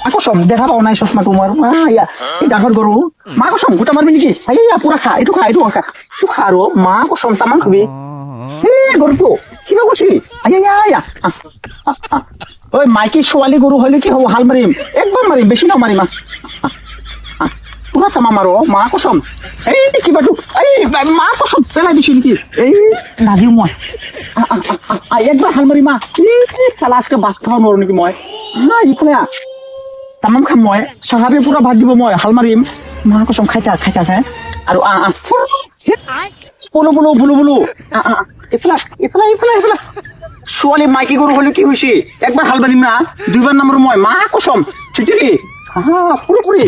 কসম দেখা পাও নাই চশমা তোমার ইয়া এই ডাঙর গরু মা কসম গোটা মারবি নাকি ইয়া পুরা খা একটু খা একটু খা रो মা কসম তামান খাবি গরু তো কিবা করছি ইয়া ওই মাইকি ছোৱালী গরু হলে কি হব হাল মারিম একবার মারিম বেশি না মারিম পুরা তামা মারো মা কসম এই কিবাটো এই মা কসম পেলাই দিছি নাকি এই নাজিও মই একবার হাল মারিম চালা আজকে বাস খাওয়া নোৱাৰো নেকি মই ইফালে তামাম খাম মই চাহাবে পুৰা ভাত দিব মই হাল মাৰিম মা কসম খাই থাক হে আৰু বলো বলো বলো বলো ইফালে ছোৱালী মাইকী গৰু হলে কি হৈছে একবাৰ হাল মাৰিম না দুইবাৰ নামৰ মই মা কসম চুচুৰি পুরোপুরি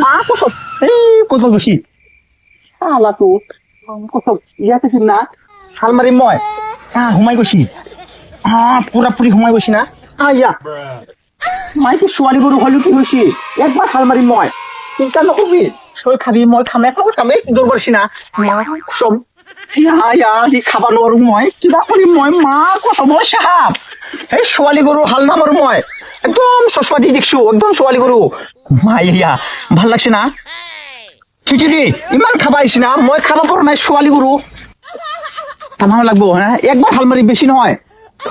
মা কসম এই কত বেশি আলা তো কসম ইয়াতে ফির না হাল মারিম মই হুমাই গৈছি পুরাপুরি হুমাই গৈছি না ইয়া মাইকি ছোৱালী গৰু হলে কি হৈছে একবাৰ হাল মাৰিম মই চিন্তা নকৰিবি তই খাবি মই খাম এক লগত খাম দৌৰ কৰিছি না মা কসম খাবা নোৱাৰো মই কিবা কৰিম মই মা কসম মই চাহাব এই ছোৱালী গৰু হাল নামাৰো মই একদম চশমা দি দেখছো একদম ছোৱালী গৰু মাইয়া ভাল লাগছে না খিচুড়ি ইমান খাবা আহিছি না মই খাবা পৰা নাই ছোৱালী গৰু তামাম লাগবো হ্যাঁ একবার হাল মারি বেশি নহয়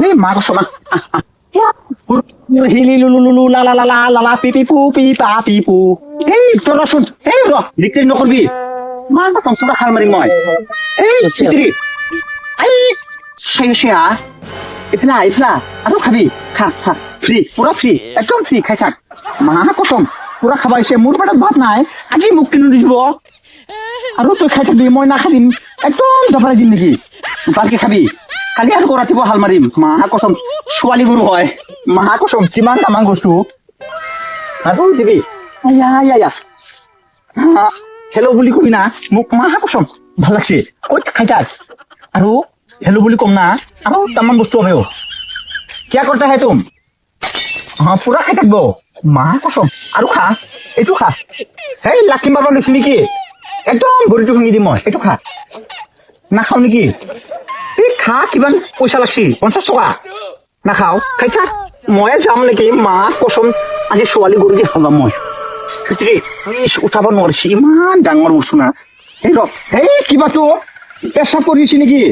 এই মা কসম হিলি লুলু লা লা লা লা লা লা পি পি পু পি পা পি পু এই তোরা শুন এই র দিকতে নকরবি মা কসম তোরা হাল মারি মই এই খিচুড়ি এই শেয়া ইফলা আৰু খাবি খা ফ্রি পুরা ফ্রি একদম ফ্রি খাই থাক মা কসম পুরা খাবাইছে মোর পেটত ভাত নাই আজি মোক কিনো দিব আৰু তই খাই থাকবি মই নাখাদিম একদম দফাই দিম নেকি বালকে খাবি কালি আৰু ৰাতিপুৱা হাল মাৰিম মা কসম ছোৱালী গৰু হয় মা কসম কিমান তামান বস্তু আৰু দিবি হেল্ল' বুলি কবি না মোক মা কসম ভাল লাগছে ক'ত খাই থাক আৰু हेलो बोली कम ना अब तमाम बस्तु হবে क्या करता है तुम पूरा खाई থাকবো মা কসম আৰু খা এইটো খা এই লাকি বাবা দিছ নেকি একদম ভৰিটো ভাঙি দিম মই এইটো খা নাখাও নেকি এই খা কিমান পইচা লাগছি 50 টকা নাখাও খাই থাক মই যাম নেকি মা কসম আজি ছোৱালী গৰু দি খাম মই খিচুড়ি উঠাব নোৱাৰিছি ইমান ডাঙৰ বস্তু না এই কিবাটো পেচাব কৰিছি নেকি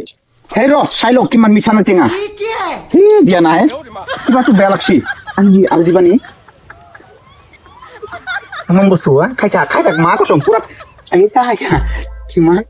হেই ৰ চাই লওক কিমান মিঠা না টেঙা দিয়া নাই কিবাটো বেয়া লাগছি আৰু দিবানি ইমান বস্তু খাই থাক মা কসম পুৰা কিমান